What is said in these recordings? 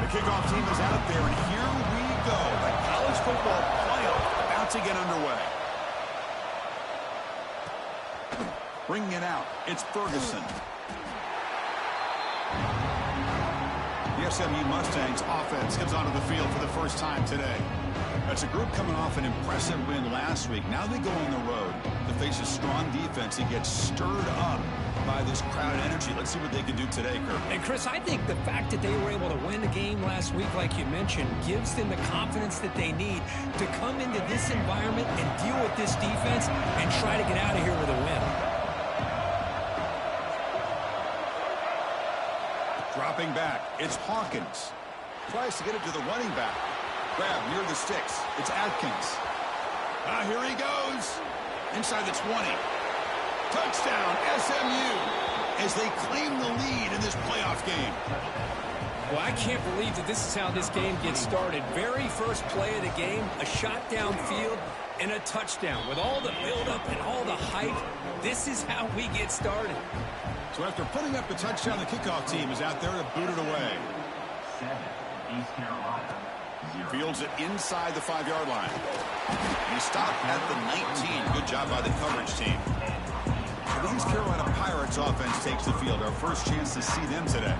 kickoff team is out there, and here we go. The college football playoff about to get underway. Bringing it out, it's Ferguson. The SMU Mustangs offense comes onto the field for the first time today. That's a group coming off an impressive win last week. Now they go on the road to face a strong defense that gets stirred up by this crowd energy. Let's see what they can do today, Kirk. And, Chris, I think the fact that they were able to win the game last week, like you mentioned, gives them the confidence that they need to come into this environment and deal with this defense and try to get out of here with a win. Dropping back, it's Hawkins. Tries to get it to the running back. Grab near the sticks. It's Atkins. Here he goes. Inside the 20. Touchdown, SMU, as they claim the lead in this playoff game. Well, I can't believe that this is how this game gets started. Very first play of the game, a shot downfield and a touchdown. With all the buildup and all the hype, this is how we get started. So after putting up the touchdown, the kickoff team is out there to boot it away. Fields it inside the 5-yard line. He stopped at the 19. Good job by the coverage team. So these Carolina Pirates offense takes the field. Our first chance to see them today.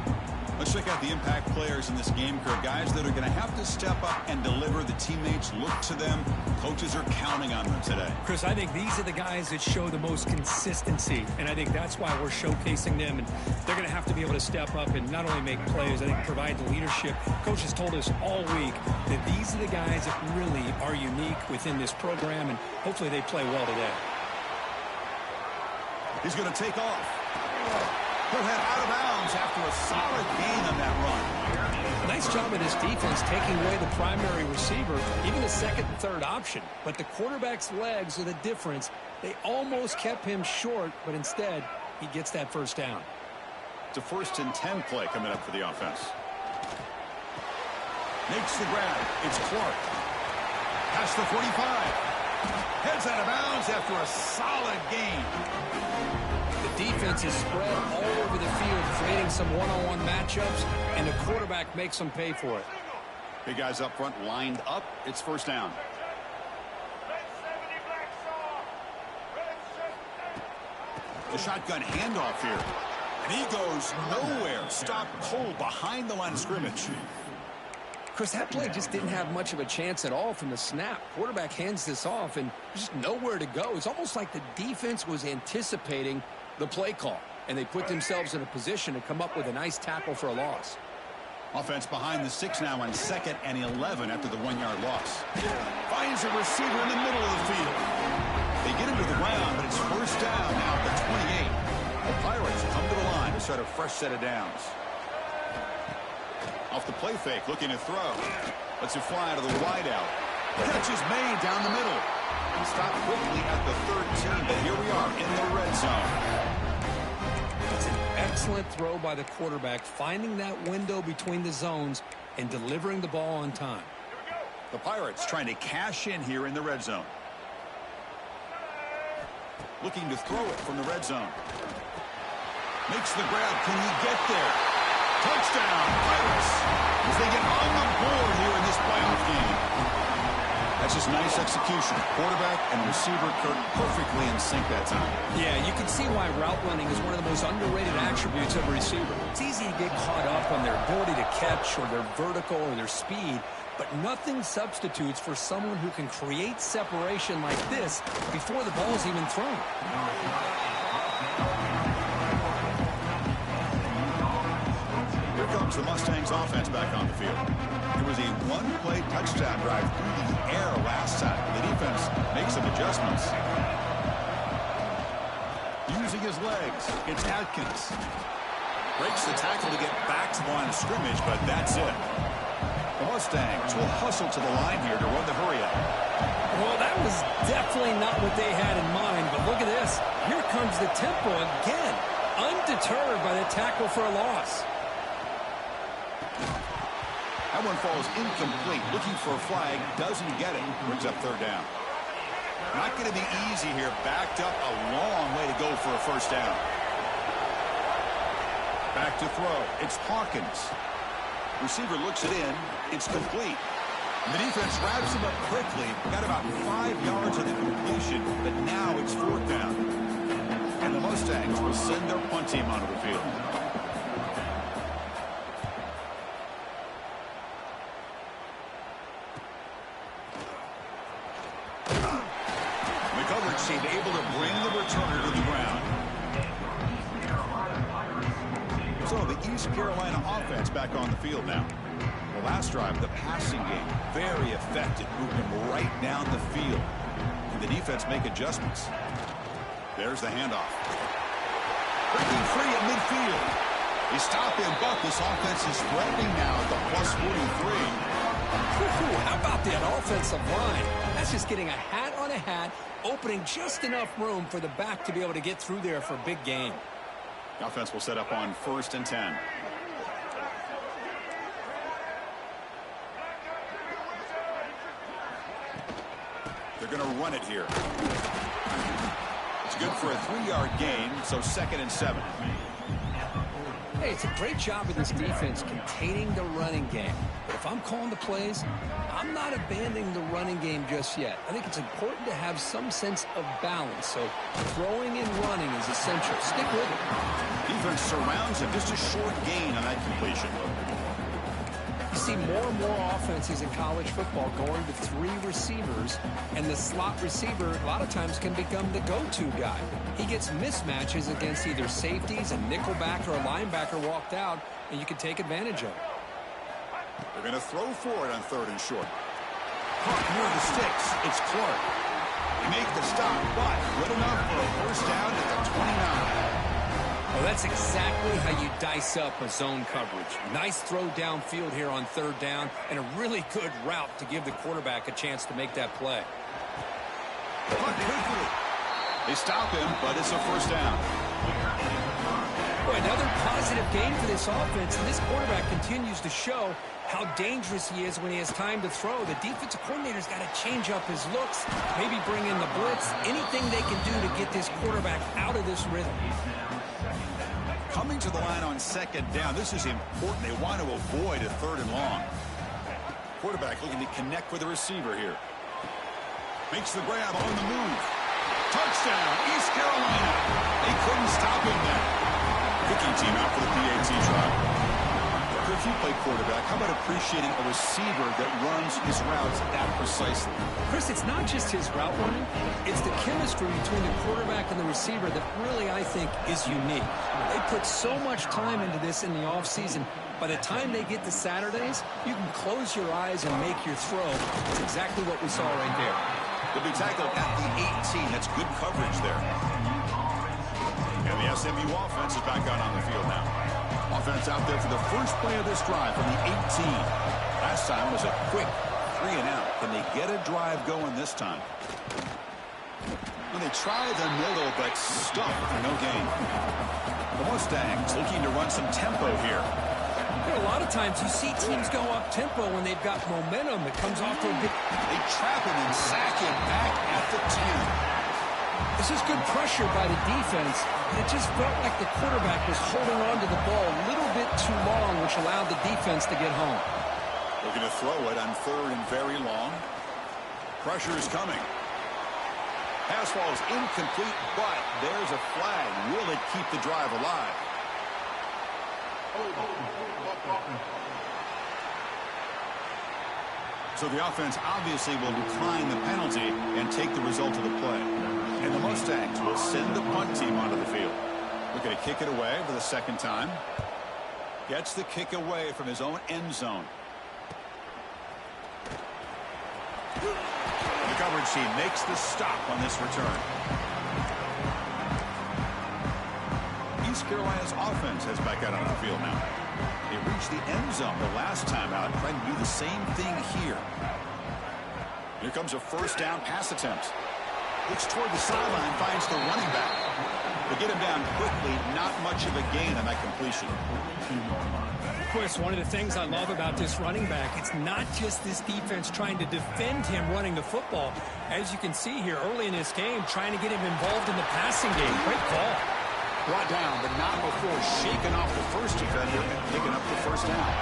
Let's check out the impact players in this game, Kirk. Guys that are going to have to step up and deliver. The teammates look to them. Coaches are counting on them today. Chris, I think these are the guys that show the most consistency, and I think that's why we're showcasing them. And they're going to have to be able to step up and not only make plays, I think provide the leadership. Coaches told us all week that these are the guys that really are unique within this program, and hopefully they play well today. He's going to take off. He'll head out of bounds after a solid gain on that run. Nice job of this defense taking away the primary receiver, even the second and third option. But the quarterback's legs are the difference. They almost kept him short, but instead, he gets that first down. It's a 1st and 10 play coming up for the offense. Makes the grab. It's Clark. Past the 45. Heads out of bounds after a solid gain. The defense is spread all over the field, creating some one-on-one matchups, and the quarterback makes them pay for it. Big guys up front lined up. It's first down. The shotgun handoff here. And he goes nowhere. Stopped cold behind the line of scrimmage. Chris, that play just didn't have much of a chance at all from the snap. Quarterback hands this off, and just nowhere to go. It's almost like the defense was anticipating the play call, and they put themselves in a position to come up with a nice tackle for a loss. Offense behind the 6 now on 2nd and 11 after the 1-yard loss. Finds a receiver in the middle of the field. They get him to the ground, but it's first down now at the 28. The Pirates come to the line to start a fresh set of downs. Off the play fake, looking to throw. Lets it fly out of the wideout. Catch is made down the middle. And stopped quickly at the 13, but here we are in the red zone. It's an excellent throw by the quarterback, finding that window between the zones and delivering the ball on time. The Pirates trying to cash in here in the red zone. Looking to throw it from the red zone. Makes the grab. Can he get there? Touchdown, Pirates, as they get on the board here in this playoff game. That's just nice execution. Quarterback and receiver, Kirk, perfectly in sync that time. Yeah, you can see why route running is one of the most underrated attributes of a receiver. It's easy to get caught up on their ability to catch or their vertical or their speed, but nothing substitutes for someone who can create separation like this before the ball is even thrown. Here comes the Mustangs offense back on the field. It was a one-play touchdown drive through the air last time. The defense makes some adjustments. Using his legs, it's Atkins. Breaks the tackle to get back to the line of scrimmage, but that's it. The Mustangs will hustle to the line here to run the hurry-up. Well, that was definitely not what they had in mind, but look at this. Here comes the tempo again, undeterred by the tackle for a loss. That one falls incomplete. Looking for a flag. Doesn't get it. Brings up third down. Not going to be easy here. Backed up a long way to go for a first down. Back to throw. It's Hawkins. Receiver looks it in. It's complete. And the defense wraps him up quickly. Got about 5 yards on the completion, but now it's 4th down. And the Mustangs will send their punt team onto the field. The coverage team able to bring the returner to the ground. So the East Carolina offense back on the field now. The last drive, the passing game, very effective, moving right down the field. And the defense make adjustments. There's the handoff. Breaking free at midfield. He stopped him, but this offense is spreading now at the plus 43. How about that offensive line? That's just getting a hat on a hat, opening just enough room for the back to be able to get through there for a big gain. The offense will set up on 1st and 10. They're going to run it here. It's good for a 3-yard gain, so 2nd and 7. Hey, it's a great job of this defense containing the running game. But if I'm calling the plays, I'm not abandoning the running game just yet. I think it's important to have some sense of balance. So throwing and running is essential. Stick with it. Defense surrounds him. Just a short gain on that completion. You see more and more offenses in college football going to 3 receivers, and the slot receiver a lot of times can become the go-to guy. He gets mismatches against either safeties, a nickelback, or a linebacker walked out, and you can take advantage of it. They're going to throw for it on 3rd and short. Caught near the sticks. It's Clark. He makes the stop, but good enough for a 1st down at the 29. Well, that's exactly how you dice up a zone coverage. Nice throw downfield here on 3rd down, and a really good route to give the quarterback a chance to make that play. They stop him, but it's a 1st down. Boy, another positive game for this offense, and this quarterback continues to show how dangerous he is when he has time to throw. The defensive coordinator's got to change up his looks, maybe bring in the blitz, anything they can do to get this quarterback out of this rhythm. Coming to the line on 2nd down. This is important. They want to avoid a 3rd and long. Quarterback looking to connect with the receiver here. Makes the grab on the move. Touchdown, East Carolina. They couldn't stop him there. Kicking team out for the PAT try. If you play quarterback, how about appreciating a receiver that runs his routes that precisely? Chris, it's not just his route running. It's the chemistry between the quarterback and the receiver that really, I think, is unique. They put so much time into this in the offseason. By the time they get to Saturdays, you can close your eyes and make your throw. It's exactly what we saw right there. They'll be tackled at the 18. That's good coverage there. And the SMU offense is back out on the field now. Offense out there for the first play of this drive from the 18. Last time was a quick 3 and out. Can they get a drive going this time? Well, they try the middle, but stuck for no gain. The Mustangs looking to run some tempo here. A lot of times you see teams go up tempo when they've got momentum. It comes off to a big... They trap him and sack him back at the 10. This is good pressure by the defense. It just felt like the quarterback was holding on to the ball a little bit too long, which allowed the defense to get home. Looking to throw it on 3rd and very long. Pressure is coming. Pass ball is incomplete, but there's a flag. Will it keep the drive alive? So the offense obviously will decline the penalty and take the result of the play. And the Mustangs will send the punt team onto the field. Looking to kick it away for the 2nd time. Gets the kick away from his own end zone. The coverage team makes the stop on this return. East Carolina's offense has back out on the field now. They reached the end zone the last time out, trying to do the same thing here. Here comes a 1st down pass attempt. Looks toward the sideline, finds the running back. They get him down quickly, not much of a gain on that completion. Chris, one of the things I love about this running back, it's not just this defense trying to defend him running the football. As you can see here early in this game, trying to get him involved in the passing game. Great call. Brought down, but not before shaking off the first defender and picking up the first down.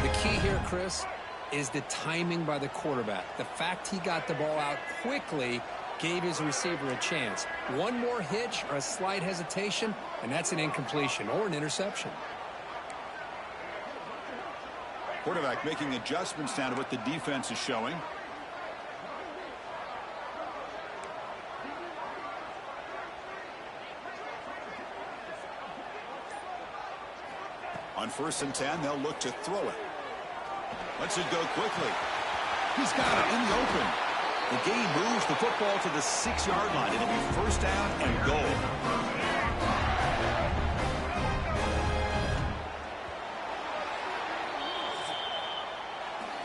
The key here, Chris, is the timing by the quarterback. The fact he got the ball out quickly gave his receiver a chance. One more hitch or a slight hesitation, and that's an incompletion or an interception. Quarterback making adjustments down to what the defense is showing. On 1st and 10, they'll look to throw it. Lets it go quickly. He's got it in the open. The game moves the football to the 6-yard line. It'll be 1st down and goal.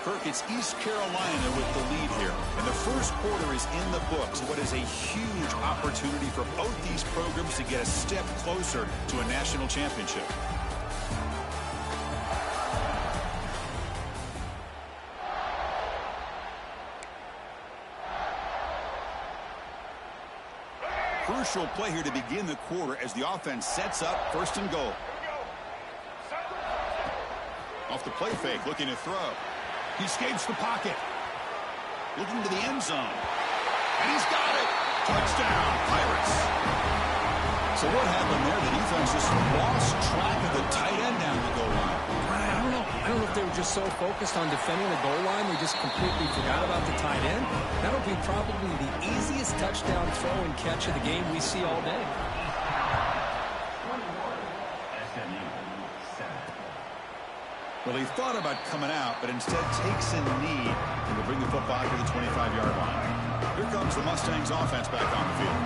Kirk, it's East Carolina with the lead here. And the first quarter is in the books. What is a huge opportunity for both these programs to get a step closer to a national championship. Crucial play here to begin the quarter as the offense sets up 1st and goal. Off the play fake, looking to throw. He escapes the pocket. Looking to the end zone. And he's got it. Touchdown, Pirates. So what happened there? The defense just lost track of the tight end down the goal line. I don't know if they were just so focused on defending the goal line they just completely forgot about the tight end. That'll be probably the easiest touchdown throw and catch of the game we see all day. Well, he thought about coming out, but instead takes a knee and will bring the football to the 25-yard line. Here comes the Mustangs offense back on the field.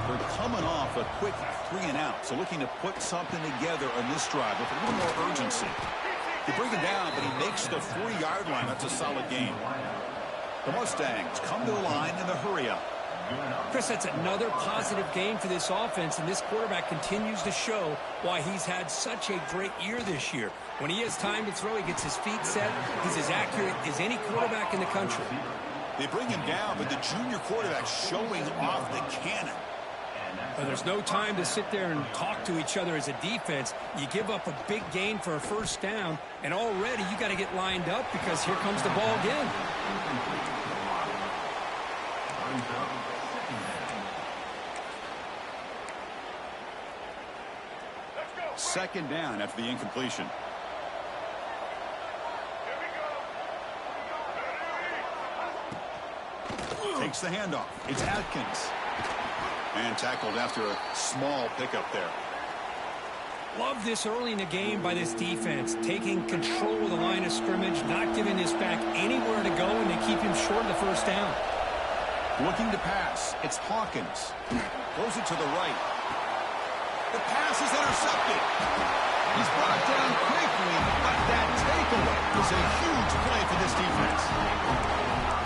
They're coming off a quick 3-and-out, so looking to put something together on this drive with a little more urgency. They bring him down, but he makes the 40-yard line. That's a solid game. The Mustangs come to the line in the hurry-up. Chris, that's another positive game for this offense, and this quarterback continues to show why he's had such a great year this year. When he has time to throw, he gets his feet set. He's as accurate as any quarterback in the country. They bring him down, but the junior quarterback showing off the cannon. Well, there's no time to sit there and talk to each other as a defense. You give up a big gain for a 1st down, and already you got to get lined up because here comes the ball again. Second down after the incompletion. Takes the handoff. It's Atkins. And tackled after a small pickup there. Love this early in the game by this defense. Taking control of the line of scrimmage, not giving this back anywhere to go, and they keep him short of the 1st down. Looking to pass. It's Hawkins. Throws it to the right. The pass is intercepted. He's brought down quickly, but that takeaway is a huge play for this defense.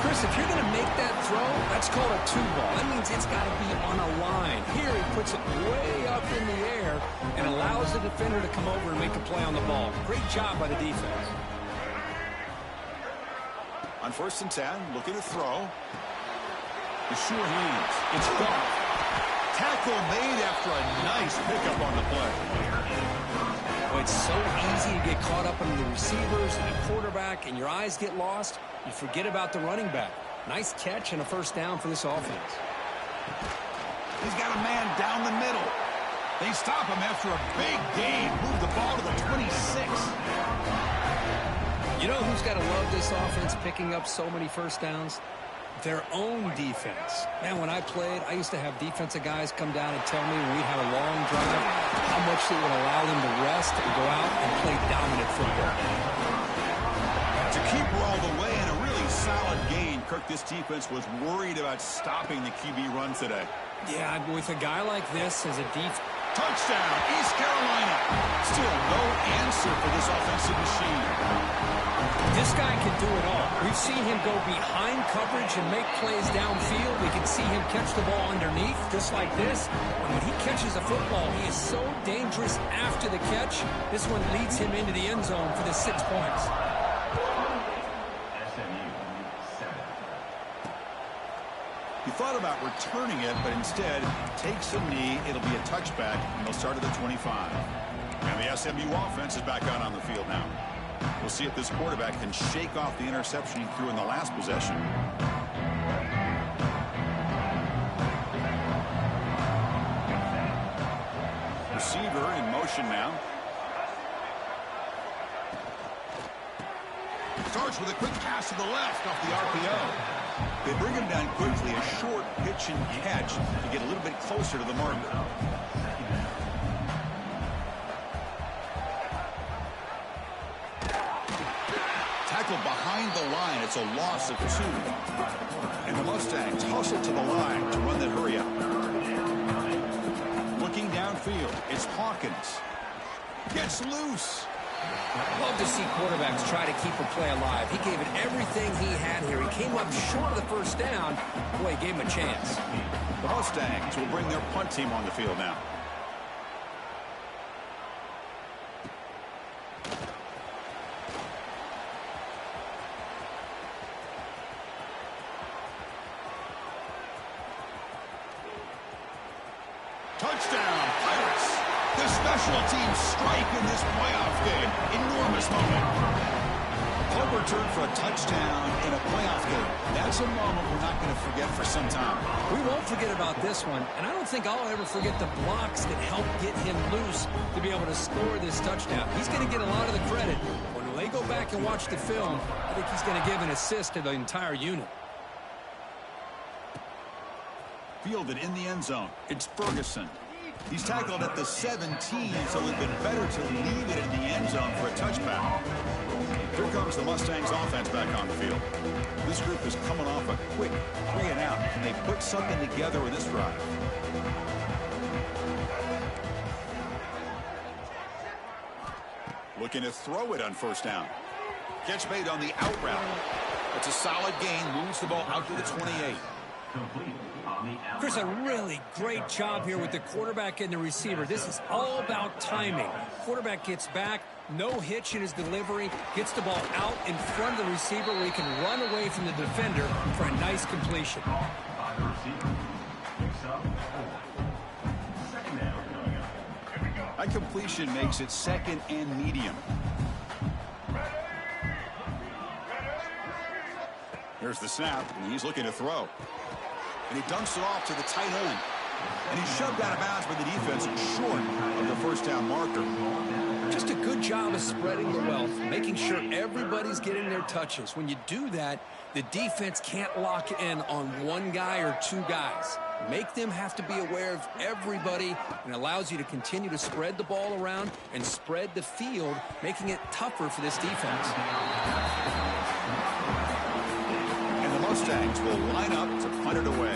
Chris, if you're going to make that throw, that's called a 2-ball. That means it's got to be on a line. Here he puts it way up in the air and allows the defender to come over and make a play on the ball. Great job by the defense. On 1st and 10, looking to throw. The sure hands. It's Goff. Tackle made after a nice pickup on the play. Well, it's so easy to get caught up in the receivers and the quarterback, and your eyes get lost. You forget about the running back. Nice catch and a 1st down for this offense. He's got a man down the middle. They stop him after a big gain. Move the ball to the 26. You know who's got to love this offense picking up so many 1st downs? Their own defense. Man, when I played, I used to have defensive guys come down and tell me when we'd have a long drive how much it would allow them to rest and go out and play dominant football. To keep her all the way and a really solid gain, Kirk, this defense was worried about stopping the QB run today. Yeah, with a guy like this as a touchdown, East Carolina. Still no answer for this offensive machine. This guy can do it all. We've seen him go behind coverage and make plays downfield. We can see him catch the ball underneath, just like this. And when he catches a football, he is so dangerous after the catch. This one leads him into the end zone for the 6 points. He thought about returning it, but instead takes a knee. It'll be a touchback, and they'll start at the 25. And the SMU offense is back out on the field now. We'll see if this quarterback can shake off the interception he threw in the last possession. Receiver in motion now. Starts with a quick pass to the left off the RPO. They bring him down quickly, a short pitch and catch to get a little bit closer to the marker. Tackled behind the line. It's a loss of 2. And the Mustangs hustle to the line to run that hurry up. Looking downfield, it's Hawkins. Gets loose. Love to see quarterbacks try to keep a play alive. He gave it everything he had here. He came up short of the first down. Boy, he gave him a chance. The Mustangs will bring their punt team on the field now. Touchdown, Pirates! The special teams strike in this playoff game. Enormous moment. Punt return for a touchdown in a playoff game. That's a moment we're not going to forget for some time. We won't forget about this one, and I don't think I'll ever forget the blocks that helped get him loose to be able to score this touchdown. He's going to get a lot of the credit. When they go back and watch the film, I think he's going to give an assist to the entire unit. Fielded in the end zone. It's Ferguson. He's tackled at the 17, so it's been better to leave it in the end zone for a touchback. Here comes the Mustangs offense back on the field. This group is coming off a quick 3 and out. Can they put something together with this drive? Looking to throw it on first down. Catch made on the out route. It's a solid gain. Moves the ball out to the 28. Chris, a really great job here with the quarterback and the receiver. This is all about timing. Quarterback gets back, no hitch in his delivery, gets the ball out in front of the receiver where he can run away from the defender for a nice completion. That completion makes it second and medium. Here's the snap, and he's looking to throw. And he dumps it off to the tight end. And he's shoved out of bounds by the defense short of the first down marker. Just a good job of spreading the wealth, making sure everybody's getting their touches. When you do that, the defense can't lock in on one guy or 2 guys. Make them have to be aware of everybody, and allows you to continue to spread the ball around and spread the field, making it tougher for this defense. Mustangs will line up to punt it away.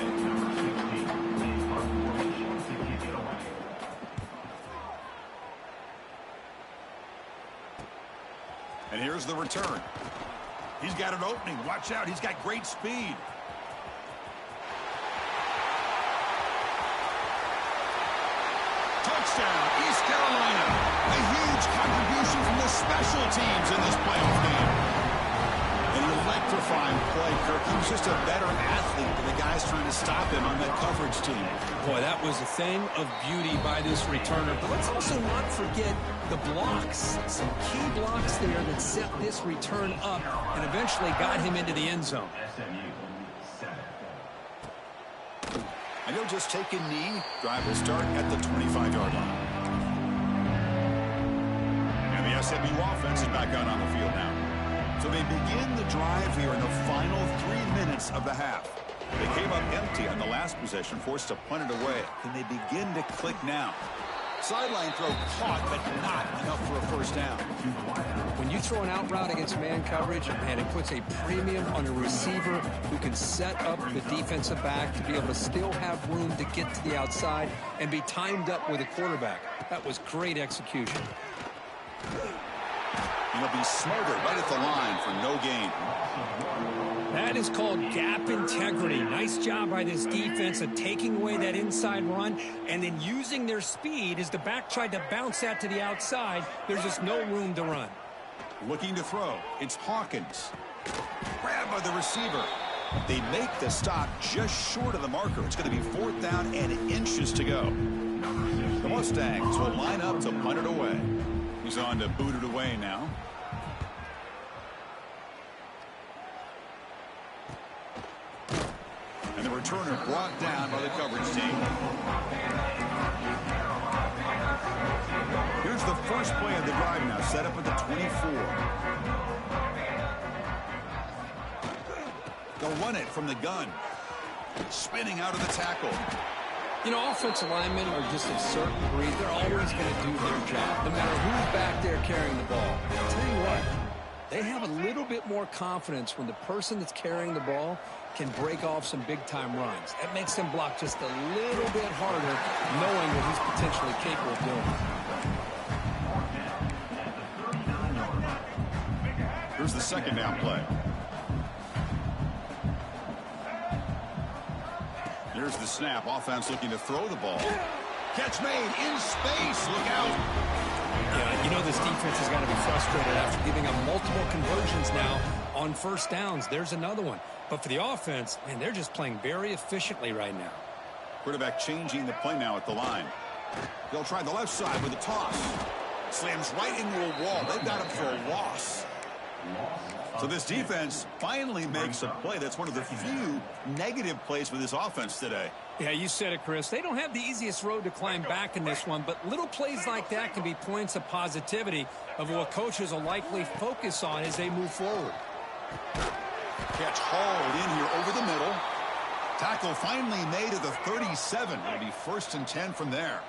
And here's the return. He's got an opening. Watch out. He's got great speed. Touchdown, East Carolina. A huge contribution from the special teams in this playoff game. An electrifying play, Kirk. He was just a better athlete than the guys trying to stop him on that coverage team. Boy, that was a thing of beauty by this returner. But let's also not forget the blocks. Some key blocks there that set this return up and eventually got him into the end zone. And he'll just take a knee. Drive will start at the 25-yard line. And the SMU offense is back out on the field now. So they begin the drive here in the final 3 minutes of the half. They came up empty on the last possession, forced to punt it away. Can they begin to click now? Sideline throw caught, but not enough for a first down. When you throw an out route against man coverage, man, it puts a premium on a receiver who can set up the defensive back to be able to still have room to get to the outside and be timed up with a quarterback. That was great execution. He'll be smothered right at the line for no gain. That is called gap integrity. Nice job by this defense of taking away that inside run and then using their speed as the back tried to bounce that to the outside. There's just no room to run. Looking to throw. It's Hawkins. Grabbed by the receiver. They make the stop just short of the marker. It's going to be 4th down and inches to go. The Mustangs will line up to punt it away. He's on to boot it away now. And the returner brought down by the coverage team. Here's the first play of the drive now, set up at the 24. They'll run it from the gun. Spinning out of the tackle. You know, offensive linemen are just a certain breed. They're always going to do their job, no matter who's back there carrying the ball. I'll tell you what, they have a little bit more confidence when the person that's carrying the ball can break off some big-time runs. That makes them block just a little bit harder, knowing what he's potentially capable of doing. Here's the second down play. Here's the snap. Offense looking to throw the ball. Catch made in space. Look out. Yeah, you know this defense has got to be frustrated after giving up multiple conversions now on first downs. There's another one. But for the offense, man, they're just playing very efficiently right now. Quarterback changing the play now at the line. They'll try the left side with a toss. Slams right into a wall. They've got him for a loss. So this defense finally makes a play. That's one of the few negative plays for this offense today. Yeah, you said it, Chris. They don't have the easiest road to climb back in this one, but little plays like that can be points of positivity of what coaches will likely focus on as they move forward. Catch hauled in here over the middle. Tackle finally made at the 37. It'll be 1st and 10 from there.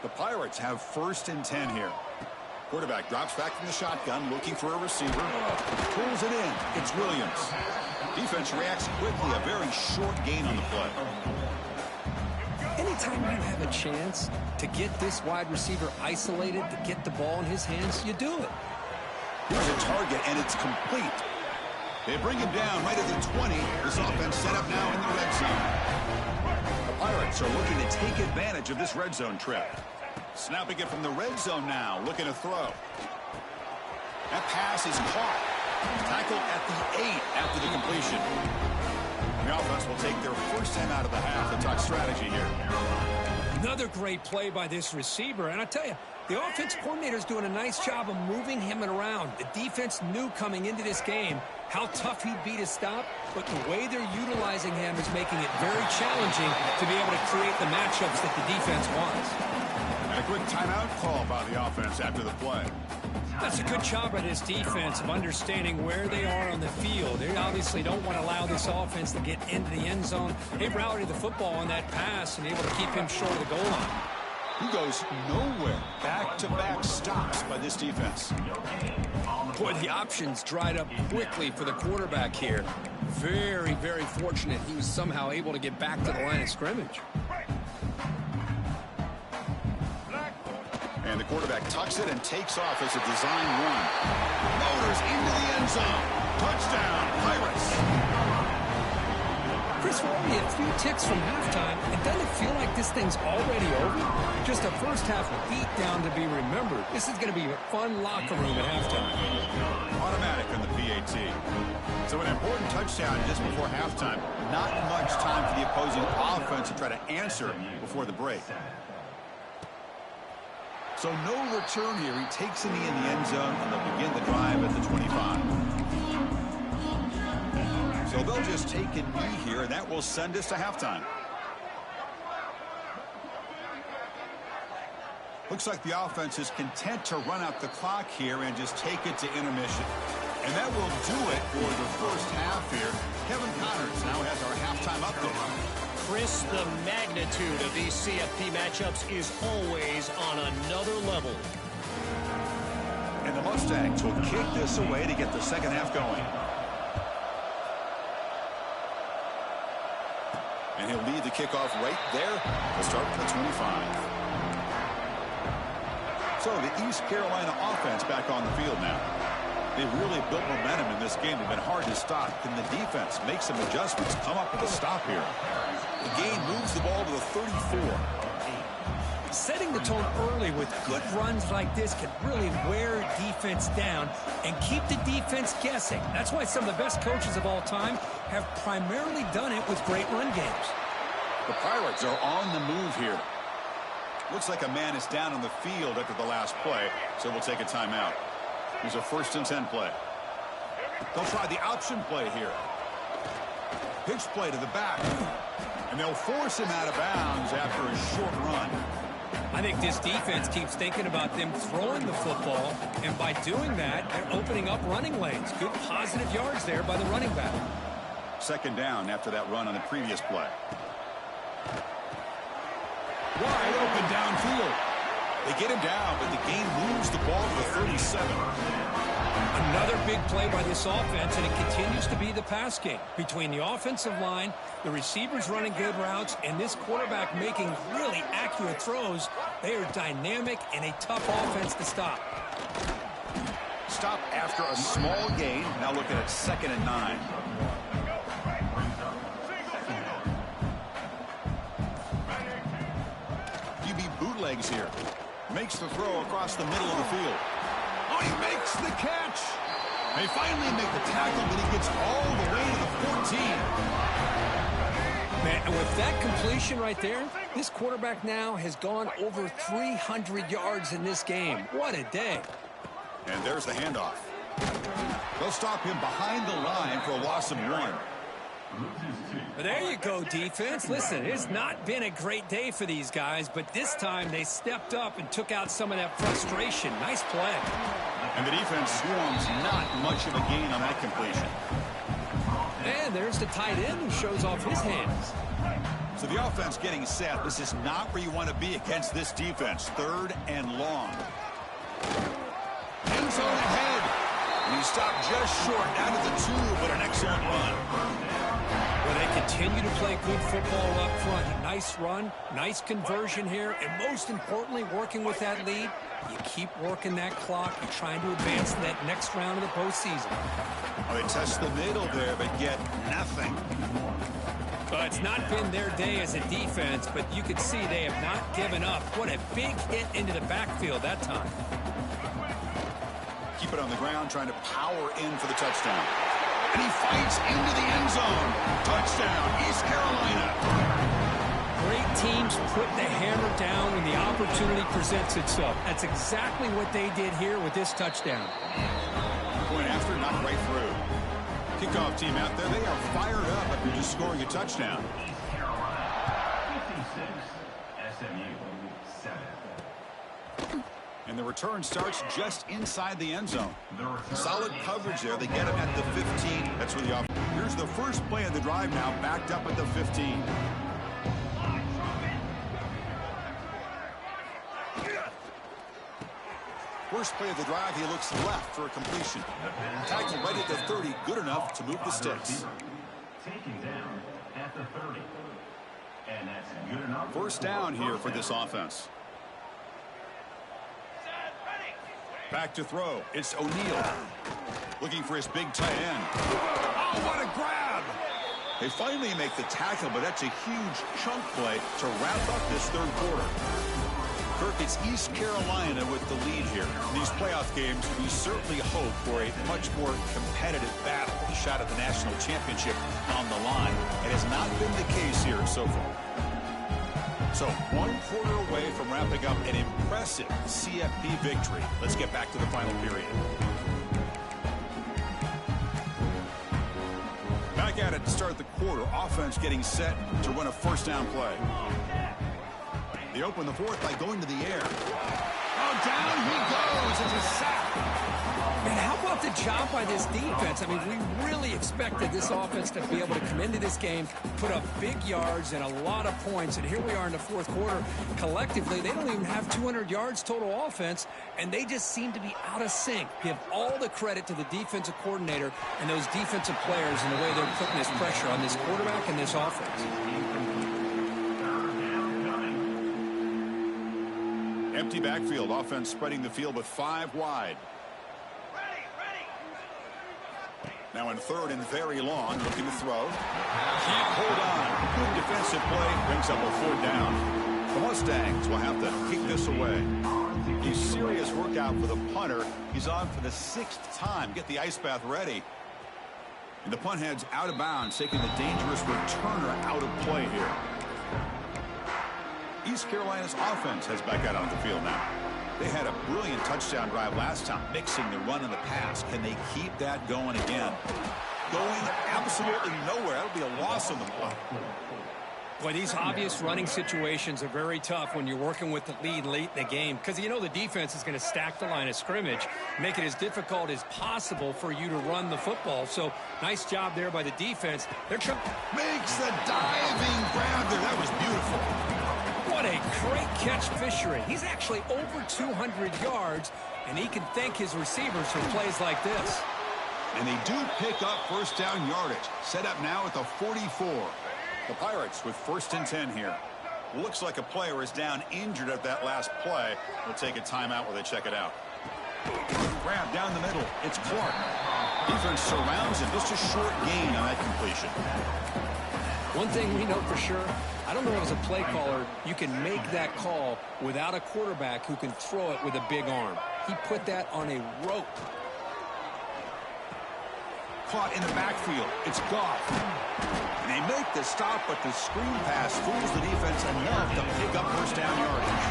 The Pirates have 1st and 10 here. Quarterback drops back from the shotgun, looking for a receiver. Pulls it in. It's Williams. Defense reacts quickly. A very short gain on the play. Anytime you have a chance to get this wide receiver isolated, to get the ball in his hands, you do it. Here's a target, and it's complete. They bring him down right at the 20. This offense set up now in the red zone. The Pirates are looking to take advantage of this red zone trip. Snapping it from the red zone now, looking to throw. That pass is caught. Tackled at the 8 after the completion. The offense will take their first time out of the half to talk strategy here. Another great play by this receiver, and I tell you, the offense coordinator's doing a nice job of moving him around. The defense knew coming into this game how tough he'd be to stop, but the way they're utilizing him is making it very challenging to be able to create the matchups that the defense wants. And a quick timeout call by the offense after the play. That's a good job by this defense of understanding where they are on the field. They obviously don't want to allow this offense to get into the end zone. They routed the football on that pass and able to keep him short of the goal line. He goes nowhere. Back-to-back stops by this defense. Boy, the options dried up quickly for the quarterback here. Very, very fortunate he was somehow able to get back to the line of scrimmage. And the quarterback tucks it and takes off as a design run. Motors into the end zone. Touchdown, Pirates. Chris, we're only a few ticks from halftime. It doesn't feel like this thing's already over. Just a first-half beatdown to be remembered. This is going to be a fun locker room at halftime. Automatic on the PAT. So an important touchdown just before halftime. Not much time for the opposing offense to try to answer before the break. So no return here. He takes a knee in the end zone, and they'll begin the drive at the 25. So they'll just take a knee here, and that will send us to halftime. Looks like the offense is content to run out the clock here and just take it to intermission. And that will do it for the first half here. Kevin Connors now has our halftime update. Chris, the magnitude of these CFP matchups is always on another level. And the Mustangs will kick this away to get the second half going. And he'll lead the kickoff right there to start with the 25. So the East Carolina offense back on the field now. They've really built momentum in this game. They've been hard to stop. Can the defense make some adjustments, come up with a stop here? The game moves the ball to the 34. Setting the tone early with good runs like this can really wear defense down and keep the defense guessing. That's why some of the best coaches of all time have primarily done it with great run games. The Pirates are on the move here. Looks like a man is down on the field after the last play, so we'll take a timeout. Here's a 1st and 10 play. They'll try the option play here. Pitch play to the back. And they'll force him out of bounds after a short run. I think this defense keeps thinking about them throwing the football, and by doing that, they're opening up running lanes. Good positive yards there by the running back. 2nd down after that run on the previous play. Wide open downfield. They get him down, but the game moves the ball to the 37. Another big play by this offense, and it continues to be the pass game. Between the offensive line, the receivers running good routes, and this quarterback making really accurate throws, they are dynamic and a tough offense to stop. Stop after a small gain. Now looking at 2nd and 9. QB bootlegs here. Makes the throw across the middle of the field. Oh, he makes the catch. They finally make the tackle, but he gets all the way to the 14. Man, and with that completion right there, this quarterback now has gone over 300 yards in this game. What a day. And there's the handoff. They'll stop him behind the line for a loss of 1. But there you go, defense. Listen, it's not been a great day for these guys, but this time they stepped up and took out some of that frustration. Nice play. And the defense swarms not much of a gain on that completion. And there's the tight end who shows off his hands. So the offense getting set. This is not where you want to be against this defense. 3rd and long. End zone ahead. And he stopped just short out of the 2, but an excellent run. Well, they continue to play good football up front. Nice run, nice conversion here, and most importantly, working with that lead, you keep working that clock. You're trying to advance to that next round of the postseason. Well, they test the middle there, but get nothing. Well, it's not been their day as a defense, but you can see they have not given up. What a big hit into the backfield that time. Keep it on the ground, trying to power in for the touchdown. And he fights into the end zone. Touchdown, East Carolina. Great teams put the hammer down when the opportunity presents itself. That's exactly what they did here with this touchdown. Point after, knocked right through. Kickoff team out there, they are fired up after just scoring a touchdown. Carolina, 56, SMU, 7. And the return starts just inside the end zone. Solid coverage there. They get him at the 15. That's where the offense. Here's the first play of the drive now, backed up at the 15. First play of the drive, he looks left for a completion. Tackle right at the 30, good enough to move the sticks. Taken down at the 30. And that's good enough. First down here for this offense. Back to throw. It's O'Neal. Looking for his big tight end. Oh, what a grab! They finally make the tackle, but that's a huge chunk play to wrap up this 3rd quarter. Kirk, it's East Carolina with the lead here. In these playoff games, we certainly hope for a much more competitive battle. A shot at the national championship on the line. It has not been the case here so far. So 1 quarter away from wrapping up an impressive CFB victory. Let's get back to the final period. Back at it to start the quarter. Offense getting set to run a 1st down play. They open the 4th by going to the air. Oh, down he goes. It's a sack. Man, how about the job by this defense? I mean, we really expected this offense to be able to come into this game, put up big yards and a lot of points, and here we are in the 4th quarter. Collectively, they don't even have 200 yards total offense, and they just seem to be out of sync. Give all the credit to the defensive coordinator and those defensive players and the way they're putting this pressure on this quarterback and this offense. Empty backfield. Offense spreading the field with 5 wide. Now in 3rd and very long, looking to throw. Can't hold on. Good defensive play. Brings up a 4th down. The Mustangs will have to this away. A serious workout for the punter. He's on for the 6th time. Get the ice bath ready. And the punt heads out of bounds, taking the dangerous returner out of play here. East Carolina's offense heads back out on the field now. They had a brilliant touchdown drive last time, mixing the run and the pass. Can they keep that going again? Going absolutely nowhere. That'll be a loss on the play. Boy, these obvious running situations are very tough when you're working with the lead late in the game, because you know the defense is going to stack the line of scrimmage, make it as difficult as possible for you to run the football. So nice job there by the defense. They're trying. Makes the diving grab there. That was beautiful. What a great catch, Fisher. He's actually over 200 yards, and he can thank his receivers for plays like this. And they do pick up first down yardage. Set up now at the 44. The Pirates with 1st and 10 here. Looks like a player is down injured at that last play. We'll take a timeout while they check it out. Grab down the middle. It's Clark. Defense surrounds him. Just a short gain on that completion. One thing we know for sure, I don't know as a play caller, you can make that call without a quarterback who can throw it with a big arm. He put that on a rope. Caught in the backfield. It's Goff. And they make the stop, but the screen pass fools the defense enough to pick up first down yardage.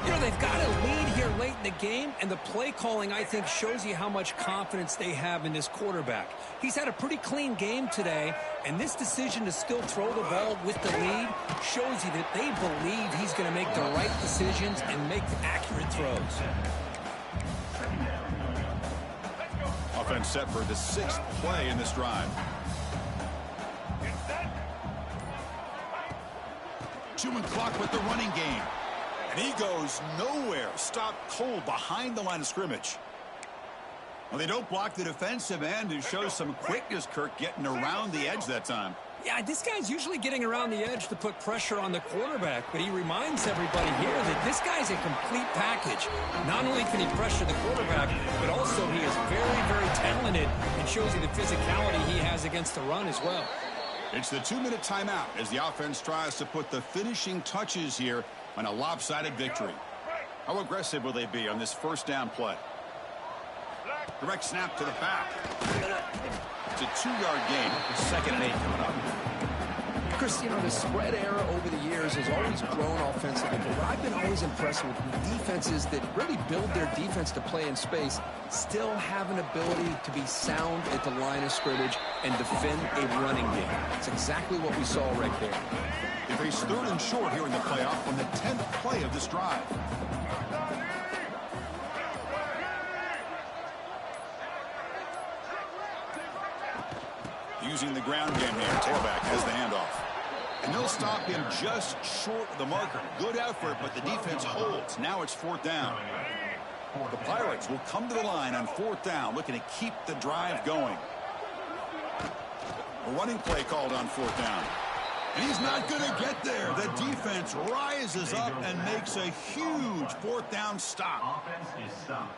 You know, they've got a lead here late in the game, and the play calling, I think, shows you how much confidence they have in this quarterback. He's had a pretty clean game today, and this decision to still throw the ball with the lead shows you that they believe he's going to make the right decisions and make accurate throws. Offense set for the 6th play in this drive. Chewing clock with the running game. And he goes nowhere. Stopped cold behind the line of scrimmage. Well, they don't block the defensive end and show some quickness, Kirk, getting around the edge that time. Yeah, this guy's usually getting around the edge to put pressure on the quarterback, but he reminds everybody here that this guy's a complete package. Not only can he pressure the quarterback, but also he is very, very talented and shows you the physicality he has against the run as well. It's the 2-minute timeout as the offense tries to put the finishing touches here on a lopsided victory. How aggressive will they be on this first down play? Direct snap to the back. It's a 2-yard gain. 2nd and 8 coming up. Chris, you know, the spread era over the years has always grown offensively, but what I've been always impressed with defenses that really build their defense to play in space still have an ability to be sound at the line of scrimmage and defend a running game. It's exactly what we saw right there. They face 3rd and short here in the playoff on the 10th play of this drive. Using the ground game here. Tailback has the handoff. And they'll stop him just short of the marker. Good effort, but the defense holds. Now it's 4th down. The Pirates will come to the line on 4th down, looking to keep the drive going. A running play called on 4th down. And he's not going to get there. The defense rises up and makes a huge 4th down stop. Offense is stopped.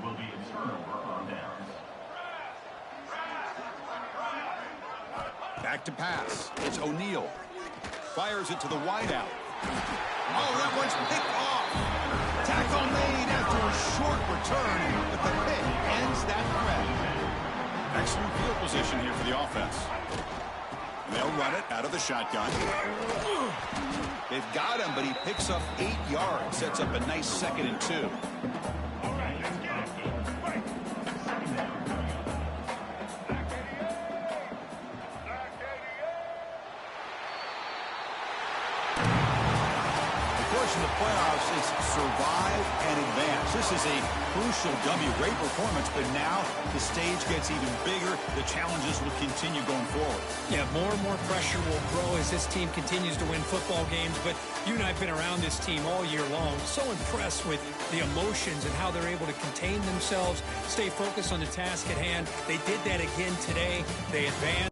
Will be a turnover on downs. Back to pass. It's O'Neal. Fires it to the wideout. Oh, that one's picked off. Tackle made after a short return, but the pick ends that threat. Excellent field position here for the offense. And they'll run it out of the shotgun. They've got him, but he picks up 8 yards. Sets up a nice 2nd and 2. In the playoffs, it's survive and advance. This is a crucial W. Great performance, but now the stage gets even bigger. The challenges will continue going forward. Yeah, more and more pressure will grow as this team continues to win football games, but you and I have been around this team all year long. So impressed with the emotions and how they're able to contain themselves, stay focused on the task at hand. They did that again today. They advanced.